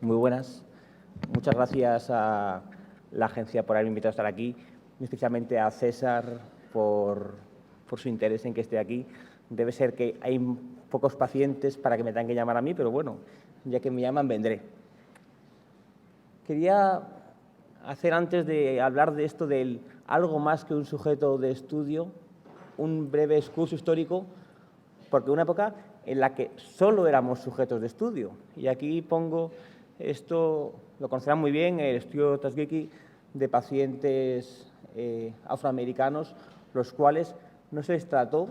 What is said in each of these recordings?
Muy buenas. Muchas gracias a la agencia por haberme invitado a estar aquí, especialmente a César por su interés en que esté aquí. Debe ser que hay pocos pacientes para que me tengan que llamar a mí, pero bueno, ya que me llaman, vendré. Quería hacer, antes de hablar de esto del algo más que un sujeto de estudio, un breve excurso histórico, porque una época en la que solo éramos sujetos de estudio. Y aquí pongo esto, lo conocerán muy bien, el estudio Tuskegee de pacientes afroamericanos, los cuales no se les trató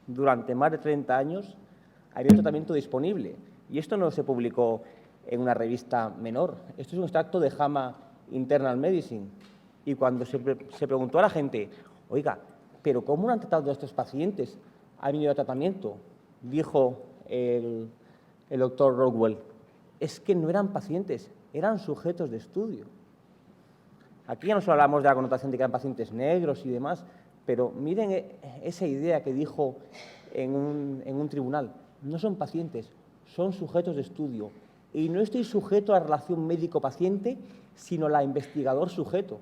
durante más de 30 años, había un tratamiento disponible. Y esto no se publicó en una revista menor. Esto es un extracto de JAMA Internal Medicine. Y cuando se preguntó a la gente, oiga, ¿pero cómo no han tratado a estos pacientes? ¿Ha venido a tratamiento? Dijo el doctor Rockwell, es que no eran pacientes, eran sujetos de estudio. Aquí ya no solo hablamos de la connotación de que eran pacientes negros y demás, pero miren esa idea que dijo en un tribunal. No son pacientes, son sujetos de estudio. Y no estoy sujeto a la relación médico-paciente, sino la investigador-sujeto.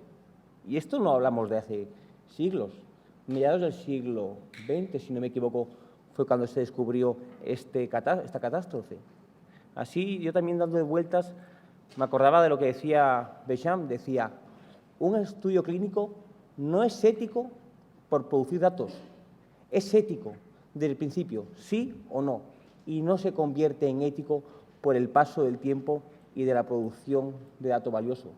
Y esto no hablamos de hace siglos. Mediados del siglo XX, si no me equivoco, fue cuando se descubrió esta catástrofe. Así, yo también dando vueltas, me acordaba de lo que decía Béchamp, decía, un estudio clínico no es ético por producir datos, es ético desde el principio, sí o no, y no se convierte en ético por el paso del tiempo y de la producción de datos valiosos.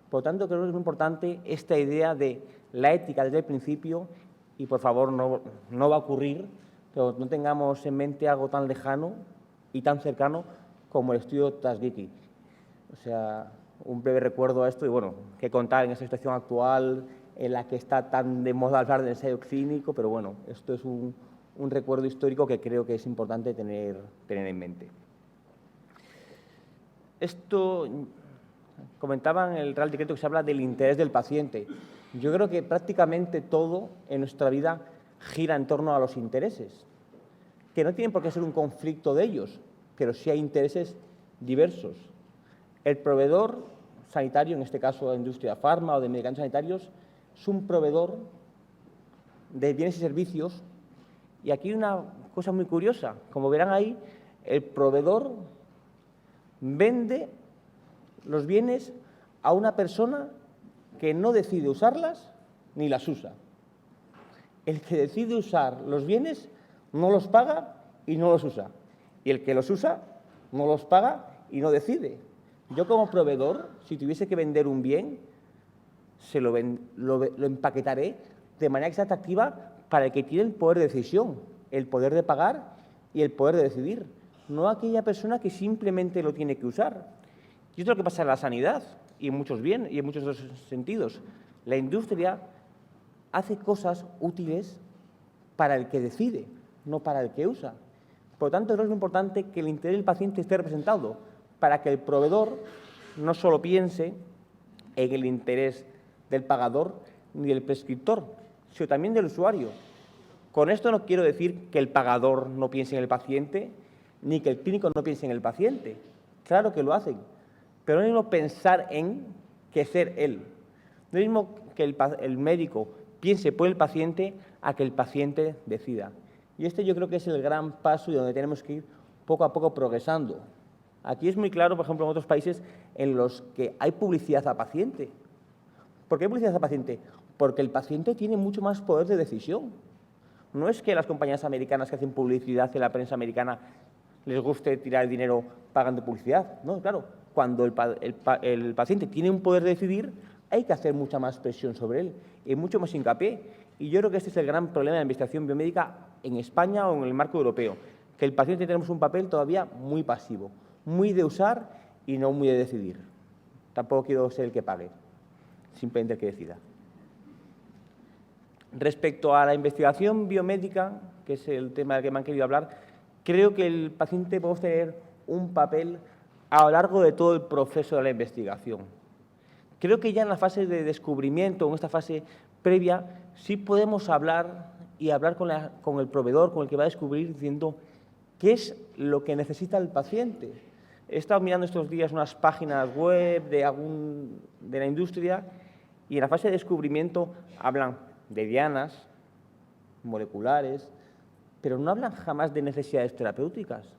Por lo tanto, creo que es muy importante esta idea de la ética desde el principio y, por favor, no va a ocurrir, pero no tengamos en mente algo tan lejano y tan cercano como el estudio Tuskegee. O sea, un breve recuerdo a esto y, bueno, que contar en esta situación actual en la que está tan de moda hablar de ensayo clínico, pero, bueno, esto es un recuerdo histórico que creo que es importante tener en mente. Esto comentaban en el Real Decreto que se habla del interés del paciente. Yo creo que prácticamente todo en nuestra vida gira en torno a los intereses, que no tienen por qué ser un conflicto de ellos, pero sí hay intereses diversos. El proveedor sanitario, en este caso la industria farma o de medicamentos sanitarios, es un proveedor de bienes y servicios. Y aquí hay una cosa muy curiosa. Como verán ahí, el proveedor vende los bienes a una persona que no decide usarlas ni las usa. El que decide usar los bienes no los paga y no los usa. Y el que los usa no los paga y no decide. Yo como proveedor, si tuviese que vender un bien, lo empaquetaré de manera que sea atractiva para el que tiene el poder de decisión, el poder de pagar y el poder de decidir, no aquella persona que simplemente lo tiene que usar. Y esto es lo que pasa en la sanidad y en muchos otros sentidos. La industria hace cosas útiles para el que decide, no para el que usa. Por lo tanto, es muy importante que el interés del paciente esté representado para que el proveedor no solo piense en el interés del pagador ni del prescriptor, sino también del usuario. Con esto no quiero decir que el pagador no piense en el paciente ni que el clínico no piense en el paciente. Claro que lo hacen, pero no es lo mismo pensar en que ser él. No es lo mismo que el médico piense por el paciente a que el paciente decida. Y este yo creo que es el gran paso y donde tenemos que ir poco a poco progresando. Aquí es muy claro, por ejemplo, en otros países en los que hay publicidad a paciente. ¿Por qué hay publicidad a paciente? Porque el paciente tiene mucho más poder de decisión. No es que las compañías americanas que hacen publicidad en la prensa americana les guste tirar dinero pagando publicidad. No, claro, cuando el paciente tiene un poder de decidir, hay que hacer mucha más presión sobre él y mucho más hincapié. Y yo creo que este es el gran problema de la investigación biomédica en España o en el marco europeo, que el paciente tenemos un papel todavía muy pasivo, muy de usar y no muy de decidir. Tampoco quiero ser el que pague, simplemente el que decida. Respecto a la investigación biomédica, que es el tema del que me han querido hablar, creo que el paciente puede tener un papel a lo largo de todo el proceso de la investigación. Creo que ya en la fase de descubrimiento, en esta fase previa, sí podemos hablar con el proveedor, con el que va a descubrir, diciendo qué es lo que necesita el paciente. He estado mirando estos días unas páginas web de la industria y en la fase de descubrimiento hablan de dianas, moleculares, pero no hablan jamás de necesidades terapéuticas.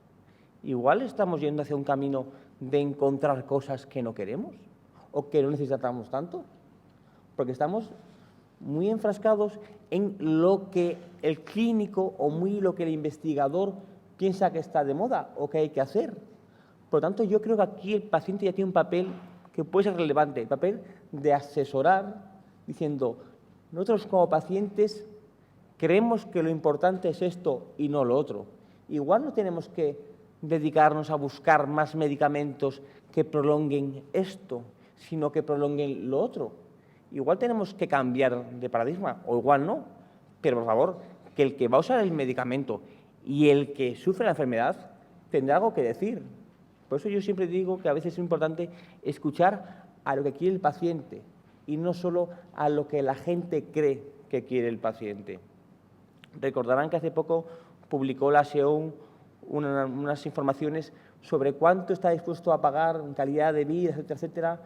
Igual estamos yendo hacia un camino de encontrar cosas que no queremos o que no necesitamos tanto, porque estamos muy enfrascados en lo que el clínico o muy lo que el investigador piensa que está de moda o que hay que hacer. Por lo tanto, yo creo que aquí el paciente ya tiene un papel que puede ser relevante, el papel de asesorar, diciendo, nosotros como pacientes creemos que lo importante es esto y no lo otro. Igual no tenemos que dedicarnos a buscar más medicamentos que prolonguen esto, sino que prolonguen lo otro. Igual tenemos que cambiar de paradigma, o igual no, pero por favor, que el que va a usar el medicamento y el que sufre la enfermedad tendrá algo que decir. Por eso yo siempre digo que a veces es importante escuchar a lo que quiere el paciente y no solo a lo que la gente cree que quiere el paciente. Recordarán que hace poco publicó la SEOM unas informaciones sobre cuánto está dispuesto a pagar en calidad de vida, etcétera,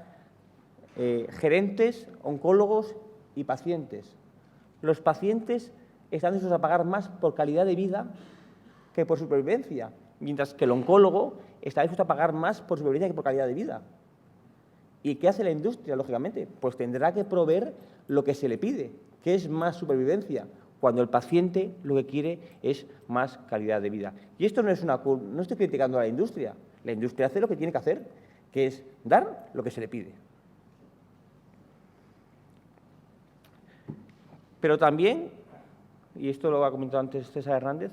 etcétera, gerentes, oncólogos y pacientes. Los pacientes están dispuestos a pagar más por calidad de vida que por supervivencia, mientras que el oncólogo está dispuesto a pagar más por supervivencia que por calidad de vida. ¿Y qué hace la industria, lógicamente? Pues tendrá que proveer lo que se le pide, que es más supervivencia, cuando el paciente lo que quiere es más calidad de vida. Y esto no estoy criticando a la industria hace lo que tiene que hacer, que es dar lo que se le pide. Pero también, y esto lo ha comentado antes César Hernández,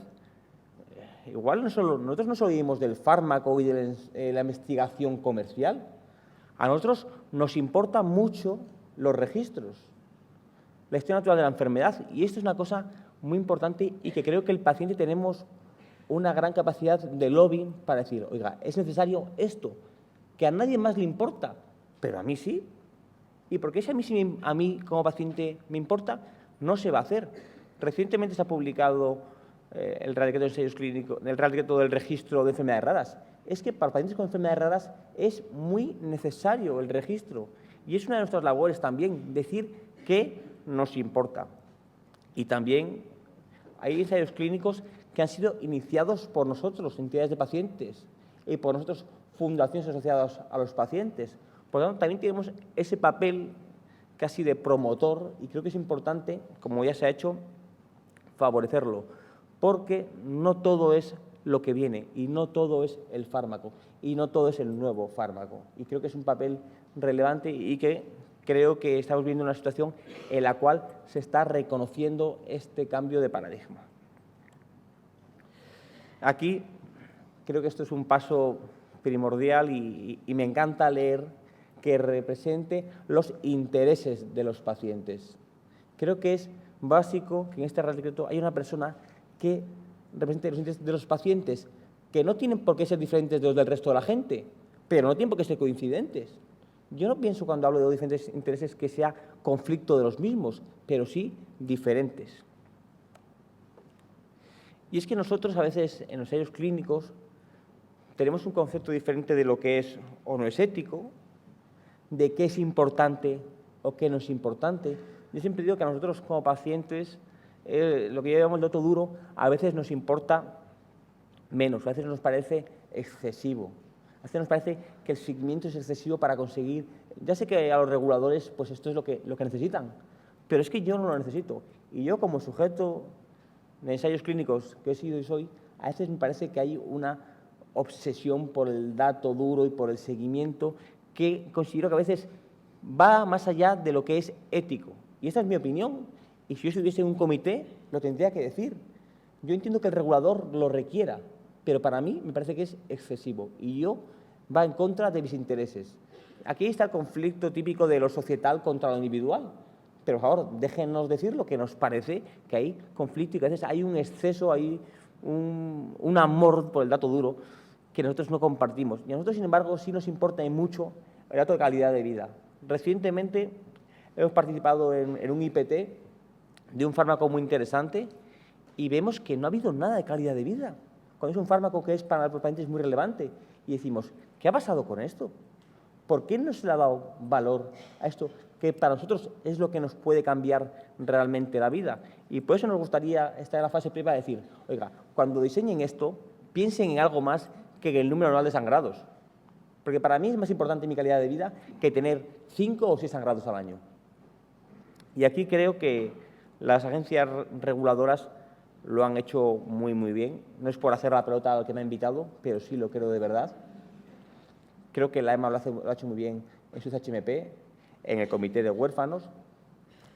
igual nosotros no solo vivimos del fármaco y de la investigación comercial. A nosotros nos importan mucho los registros, la historia natural de la enfermedad, y esto es una cosa muy importante y que creo que el paciente tenemos una gran capacidad de lobbying para decir, oiga, es necesario esto, que a nadie más le importa, pero a mí sí. ¿Y por qué si a mí como paciente me importa? No se va a hacer. Recientemente se ha publicado el Real Decreto de Ensayos Clínicos, el Real Decreto del Registro de Enfermedades Raras. Es que para pacientes con enfermedades raras es muy necesario el registro y es una de nuestras labores también decir que nos importa. Y también hay ensayos clínicos que han sido iniciados por nosotros, entidades de pacientes, y por nosotros, fundaciones asociadas a los pacientes. Por lo tanto, también tenemos ese papel casi de promotor y creo que es importante, como ya se ha hecho, favorecerlo, porque no todo es lo que viene y no todo es el fármaco y no todo es el nuevo fármaco. Y creo que es un papel relevante y que creo que estamos viendo una situación en la cual se está reconociendo este cambio de paradigma. Aquí creo que esto es un paso primordial y me encanta leer que represente los intereses de los pacientes. Creo que es básico que en este Real Decreto haya una persona que represente los intereses de los pacientes, que no tienen por qué ser diferentes de los del resto de la gente, pero no tienen por qué ser coincidentes. Yo no pienso cuando hablo de diferentes intereses que sea conflicto de los mismos, pero sí diferentes. Y es que nosotros a veces en los ensayos clínicos tenemos un concepto diferente de lo que es o no es ético, de qué es importante o qué no es importante. Yo siempre digo que a nosotros como pacientes lo que llamamos el dato duro a veces nos importa menos, a veces nos parece excesivo. A veces nos parece que el seguimiento es excesivo para conseguir. Ya sé que a los reguladores pues esto es lo que necesitan, pero es que yo no lo necesito. Y yo como sujeto de ensayos clínicos que he sido y soy, a veces me parece que hay una obsesión por el dato duro y por el seguimiento que considero que a veces va más allá de lo que es ético. Y esta es mi opinión. Y si yo estuviese en un comité, lo tendría que decir. Yo entiendo que el regulador lo requiera, pero para mí me parece que es excesivo y va en contra de mis intereses. Aquí está el conflicto típico de lo societal contra lo individual, pero por favor, déjenos decir lo que nos parece que hay conflicto y que a veces hay un exceso, hay un amor por el dato duro que nosotros no compartimos. Y a nosotros, sin embargo, sí nos importa mucho el dato de calidad de vida. Recientemente hemos participado en un IPT de un fármaco muy interesante y vemos que no ha habido nada de calidad de vida, cuando es un fármaco que es para los pacientes muy relevante. y decimos, ¿qué ha pasado con esto? ¿Por qué no se le ha dado valor a esto que para nosotros es lo que nos puede cambiar realmente la vida? Y por eso nos gustaría estar en la fase previa de decir, oiga, cuando diseñen esto, piensen en algo más que en el número anual de sangrados. Porque para mí es más importante mi calidad de vida que tener 5 o 6 sangrados al año. Y aquí creo que las agencias reguladoras lo han hecho muy, muy bien. No es por hacer la pelota al que me ha invitado, pero sí lo creo de verdad. Creo que la EMA lo ha hecho muy bien en su CHMP, en el Comité de Huérfanos,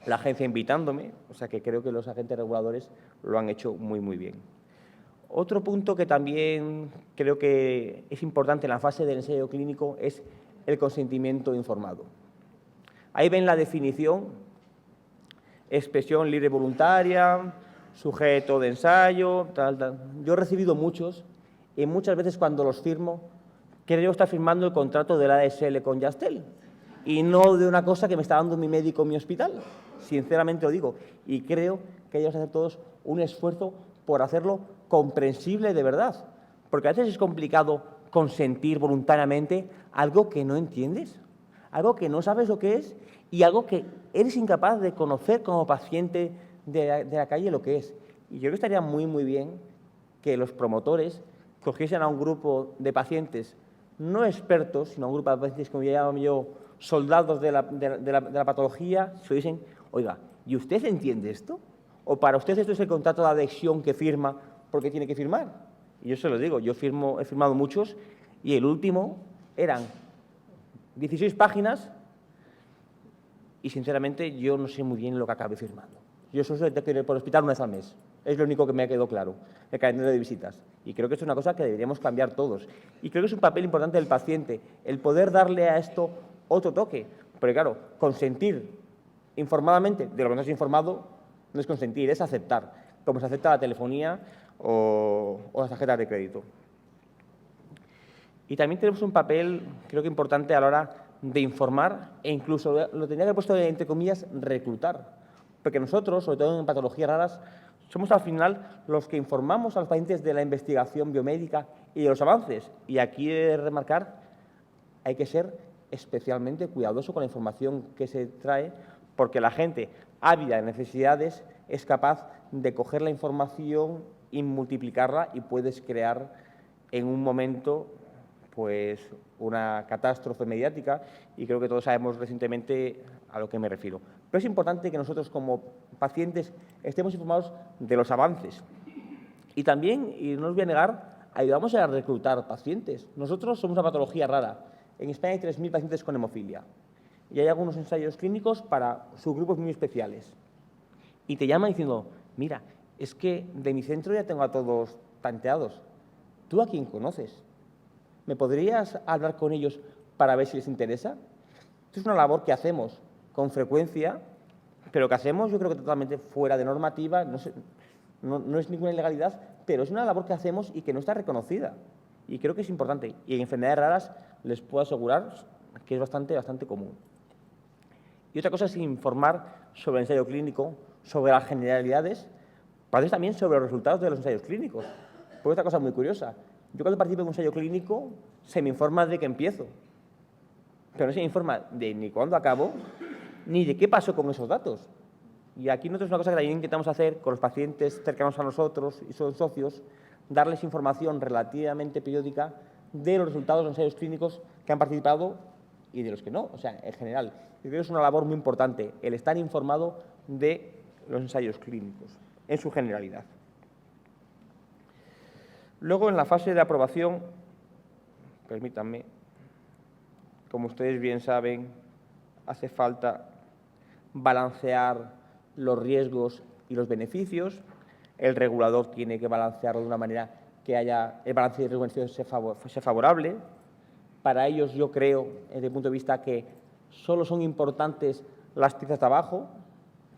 la agencia invitándome, o sea que creo que los agentes reguladores lo han hecho muy, muy bien. Otro punto que también creo que es importante en la fase del ensayo clínico es el consentimiento informado. Ahí ven la definición, expresión libre voluntaria, sujeto de ensayo, tal, tal. Yo he recibido muchos y muchas veces cuando los firmo creo estar firmando el contrato de la ADSL con Yastel y no de una cosa que me está dando mi médico en mi hospital. Sinceramente lo digo. Y creo que hay que hacer todos un esfuerzo por hacerlo comprensible de verdad. Porque a veces es complicado consentir voluntariamente algo que no entiendes, algo que no sabes lo que es y algo que eres incapaz de conocer como paciente de la calle lo que es. Y yo creo que estaría muy, muy bien que los promotores cogiesen a un grupo de pacientes no expertos, sino a un grupo de pacientes, como llamo yo, soldados de la patología, se dicen, oiga, ¿y usted entiende esto? ¿O para usted esto es el contrato de adhesión que firma porque tiene que firmar? Y yo se lo digo, yo he firmado muchos y el último eran 16 páginas y, sinceramente, yo no sé muy bien lo que acabé firmando. Yo solo tengo que ir por el hospital una vez al mes. Es lo único que me ha quedado claro, el calendario de visitas. Y creo que es una cosa que deberíamos cambiar todos. Y creo que es un papel importante del paciente, el poder darle a esto otro toque. Porque, claro, consentir informadamente de lo que no has informado no es consentir, es aceptar, como se acepta la telefonía o las tarjetas de crédito. Y también tenemos un papel, creo que importante a la hora de informar e incluso, lo tendría que haber puesto entre comillas, reclutar. Porque nosotros, sobre todo en patologías raras, somos al final los que informamos a los pacientes de la investigación biomédica y de los avances. Y aquí he de remarcar, hay que ser especialmente cuidadoso con la información que se trae, porque la gente ávida de necesidades es capaz de coger la información y multiplicarla y puedes crear en un momento pues una catástrofe mediática y creo que todos sabemos recientemente a lo que me refiero. Pero es importante que nosotros como pacientes estemos informados de los avances y también, y no os voy a negar, ayudamos a reclutar pacientes. Nosotros somos una patología rara. En España hay 3.000 pacientes con hemofilia y hay algunos ensayos clínicos para subgrupos muy especiales. Y te llaman diciendo, mira, es que de mi centro ya tengo a todos tanteados. ¿Tú a quién conoces? ¿Me podrías hablar con ellos para ver si les interesa? Esto es una labor que hacemos con frecuencia, pero que hacemos yo creo que totalmente fuera de normativa, no es ninguna ilegalidad, pero es una labor que hacemos y que no está reconocida. Y creo que es importante. Y en enfermedades raras les puedo asegurar que es bastante común. Y otra cosa es informar sobre el ensayo clínico, sobre las generalidades, para veces también sobre los resultados de los ensayos clínicos. Porque otra cosa muy curiosa, yo cuando participo en un ensayo clínico se me informa de que empiezo, pero no se me informa de ni cuándo acabo, ni de qué pasó con esos datos. Y aquí nosotros es una cosa que también intentamos hacer con los pacientes cercanos a nosotros y son socios, darles información relativamente periódica de los resultados de los ensayos clínicos que han participado y de los que no, o sea, en general. Yo creo que es una labor muy importante, el estar informado de los ensayos clínicos, en su generalidad. Luego, en la fase de aprobación, permítanme, como ustedes bien saben, hace falta balancear los riesgos y los beneficios. El regulador tiene que balancearlo de una manera que haya el balance de riesgo-beneficios sea favorable. Para ellos, yo creo, desde el punto de vista que solo son importantes las piezas de abajo,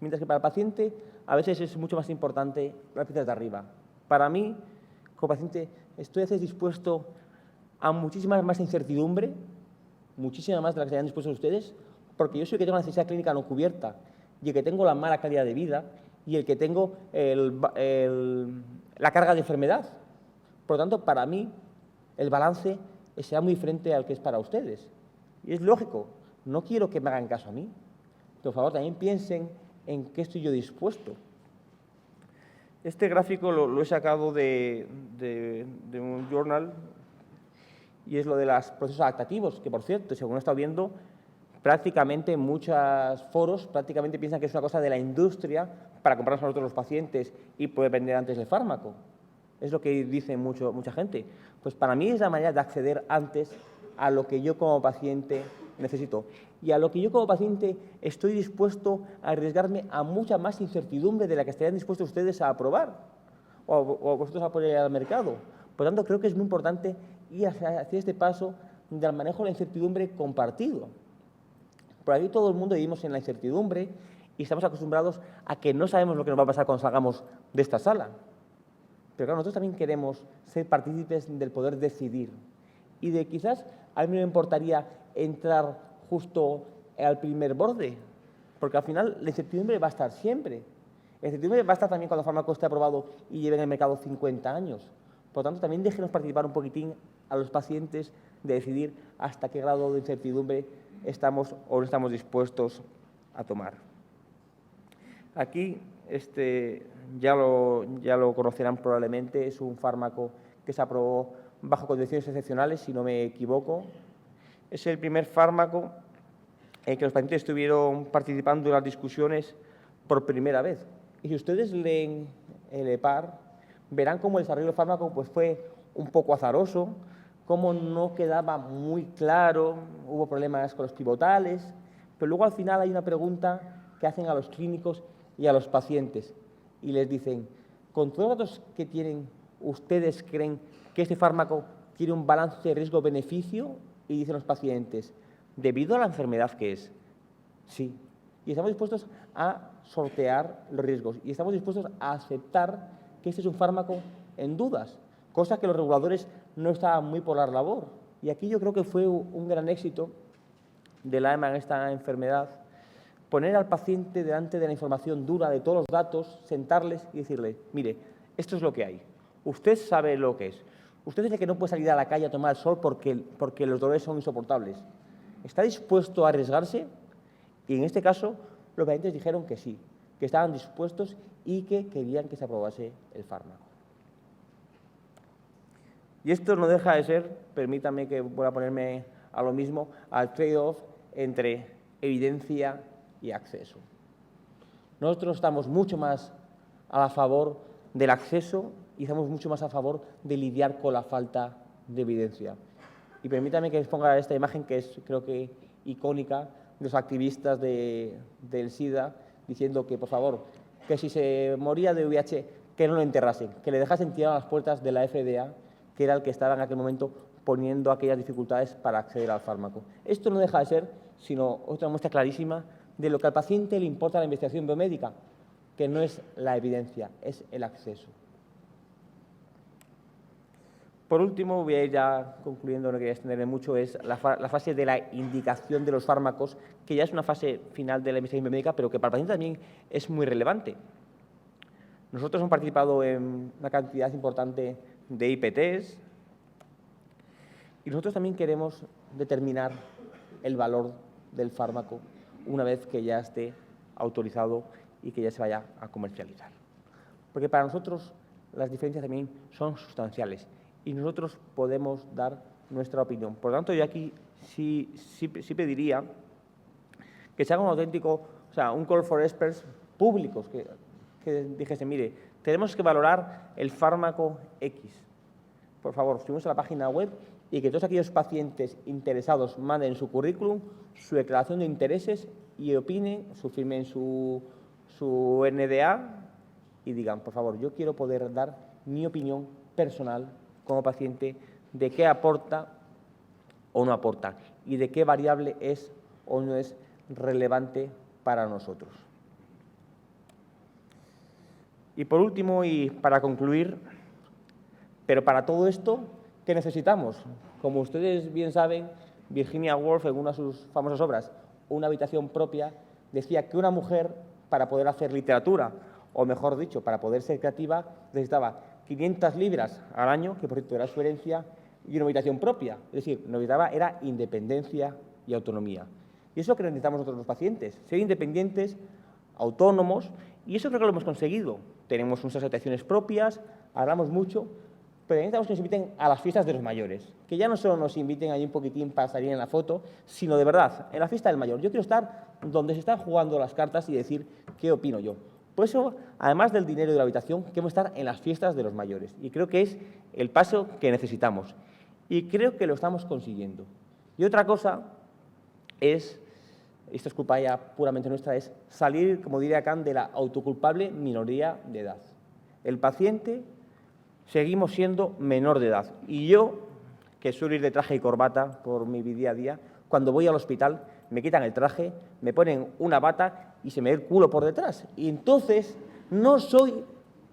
mientras que para el paciente a veces es mucho más importante las piezas de arriba. Para mí, como paciente, estoy a veces dispuesto a muchísima más incertidumbre, muchísima más de la que estarían dispuestos ustedes, porque yo soy el que tengo una necesidad clínica no cubierta y el que tengo la mala calidad de vida y el que tengo la carga de enfermedad. Por lo tanto, para mí, el balance será muy diferente al que es para ustedes. Y es lógico, no quiero que me hagan caso a mí. Por favor, también piensen en qué estoy yo dispuesto. Este gráfico lo he sacado de un journal y es lo de los procesos adaptativos, que por cierto, según he estado viendo, prácticamente en muchos foros prácticamente piensan que es una cosa de la industria para comprarnos a nosotros los pacientes y poder vender antes el fármaco. Es lo que dice mucha gente. Pues para mí es la manera de acceder antes a lo que yo como paciente necesito y a lo que yo como paciente estoy dispuesto a arriesgarme a mucha más incertidumbre de la que estarían dispuestos ustedes a aprobar o vosotros a poner al mercado. Por tanto, creo que es muy importante ir hacia este paso del manejo de la incertidumbre compartido. Por aquí todo el mundo vivimos en la incertidumbre y estamos acostumbrados a que no sabemos lo que nos va a pasar cuando salgamos de esta sala. Pero claro, nosotros también queremos ser partícipes del poder decidir y de quizás a mí me importaría entrar justo al primer borde, porque al final la incertidumbre va a estar siempre. La incertidumbre va a estar también cuando el fármaco esté aprobado y lleve en el mercado 50 años. Por lo tanto, también déjenos participar un poquitín a los pacientes de decidir hasta qué grado de incertidumbre estamos o no estamos dispuestos a tomar. Aquí, ya lo conocerán probablemente, es un fármaco que se aprobó bajo condiciones excepcionales, si no me equivoco. Es el primer fármaco en que los pacientes estuvieron participando en las discusiones por primera vez. Y si ustedes leen el EPAR, verán cómo el desarrollo del fármaco pues, fue un poco azaroso, cómo no quedaba muy claro, hubo problemas con los pivotales, pero luego al final hay una pregunta que hacen a los clínicos y a los pacientes y les dicen, con todos los datos que tienen, ¿ustedes creen que este fármaco tiene un balance de riesgo-beneficio? Y dicen los pacientes, debido a la enfermedad que es, sí. Y estamos dispuestos a sortear los riesgos y estamos dispuestos a aceptar que este es un fármaco en dudas, cosa que los reguladores no estaban muy por la labor. Y aquí yo creo que fue un gran éxito de la EMA en esta enfermedad, poner al paciente delante de la información dura de todos los datos, sentarles y decirle, mire, esto es lo que hay, usted sabe lo que es, usted dice que no puede salir a la calle a tomar el sol porque los dolores son insoportables. ¿Está dispuesto a arriesgarse? Y en este caso, los pacientes dijeron que sí, que estaban dispuestos y que querían que se aprobase el fármaco. Y esto no deja de ser, permítame que voy a ponerme a lo mismo, al trade-off entre evidencia y acceso. Nosotros estamos mucho más a favor del acceso y estamos mucho más a favor de lidiar con la falta de evidencia. Y permítame que les ponga esta imagen que es, creo que, icónica de los activistas del SIDA diciendo que, por favor, que si se moría de VIH, que no lo enterrasen, que le dejasen tirado a las puertas de la FDA, que era el que estaba en aquel momento poniendo aquellas dificultades para acceder al fármaco. Esto no deja de ser, sino otra muestra clarísima de lo que al paciente le importa la investigación biomédica, que no es la evidencia, es el acceso. Por último, voy a ir ya concluyendo, no quería extenderme mucho, es la fase de la indicación de los fármacos, que ya es una fase final de la investigación biomédica, pero que para el paciente también es muy relevante. Nosotros hemos participado en una cantidad importante de IPTs y nosotros también queremos determinar el valor del fármaco una vez que ya esté autorizado y que ya se vaya a comercializar. Porque para nosotros las diferencias también son sustanciales y nosotros podemos dar nuestra opinión. Por lo tanto, yo aquí sí pediría que se haga un auténtico, o sea, un call for experts públicos, que dijese, mire, tenemos que valorar el fármaco X. Por favor, subimos a la página web y que todos aquellos pacientes interesados manden su currículum, su declaración de intereses y opinen, firmen su NDA y digan, por favor, yo quiero poder dar mi opinión personal como paciente de qué aporta o no aporta y de qué variable es o no es relevante para nosotros. Y por último, y para concluir, pero para todo esto, ¿qué necesitamos? Como ustedes bien saben, Virginia Woolf, en una de sus famosas obras, Una habitación propia, decía que una mujer, para poder hacer literatura, o mejor dicho, para poder ser creativa, necesitaba 500 libras al año, que por cierto era su herencia, y una habitación propia. Es decir, lo que necesitaba era independencia y autonomía. Y eso es lo que necesitamos nosotros los pacientes, ser independientes, autónomos, y eso creo que lo hemos conseguido. Tenemos nuestras habitaciones propias, hablamos mucho, pero necesitamos que nos inviten a las fiestas de los mayores, que ya no solo nos inviten ahí un poquitín para salir en la foto, sino de verdad, en la fiesta del mayor. Yo quiero estar donde se están jugando las cartas y decir qué opino yo. Por eso, además del dinero y de la habitación, queremos estar en las fiestas de los mayores. Y creo que es el paso que necesitamos. Y creo que lo estamos consiguiendo. Y otra cosa es, esto es culpa ya puramente nuestra, es salir, como diría Kant, de la autoculpable minoría de edad. El paciente seguimos siendo menor de edad. Y yo, que suelo ir de traje y corbata por mi día a día, cuando voy al hospital me quitan el traje, me ponen una bata y se me ve el culo por detrás. Y entonces no soy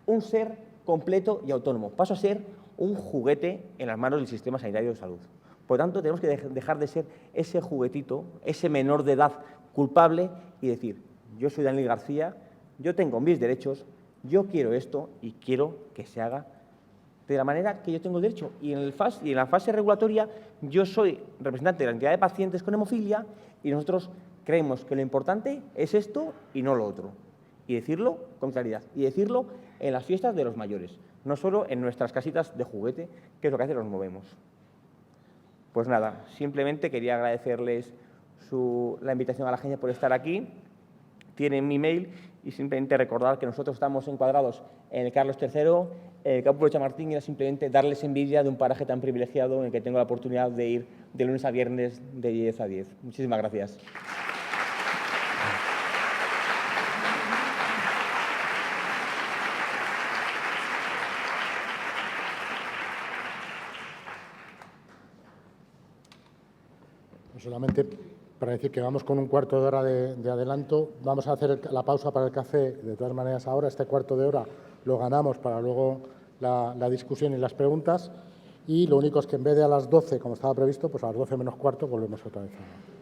un ser completo y autónomo. Paso a ser un juguete en las manos del sistema sanitario de salud. Por lo tanto, tenemos que dejar de ser ese juguetito, ese menor de edad culpable y decir, yo soy Daniel García, yo tengo mis derechos, yo quiero esto y quiero que se haga de la manera que yo tengo el derecho. Y en la fase regulatoria yo soy representante de la entidad de pacientes con hemofilia y nosotros creemos que lo importante es esto y no lo otro. Y decirlo con claridad. Y decirlo en las fiestas de los mayores, no solo en nuestras casitas de juguete, que es lo que hace nos movemos. Pues nada, simplemente quería agradecerles la invitación a la agencia por estar aquí. Tienen mi mail y simplemente recordar que nosotros estamos encuadrados en el Carlos III, el Campo de Chamartín, y era simplemente darles envidia de un paraje tan privilegiado en el que tengo la oportunidad de ir de lunes a viernes de 10 a 10. Muchísimas gracias. Solamente para decir que vamos con un cuarto de hora de adelanto. Vamos a hacer la pausa para el café. De todas maneras, ahora este cuarto de hora lo ganamos para luego la discusión y las preguntas. Y lo único es que en vez de a las 12, como estaba previsto, pues a las 12 menos cuarto volvemos otra vez a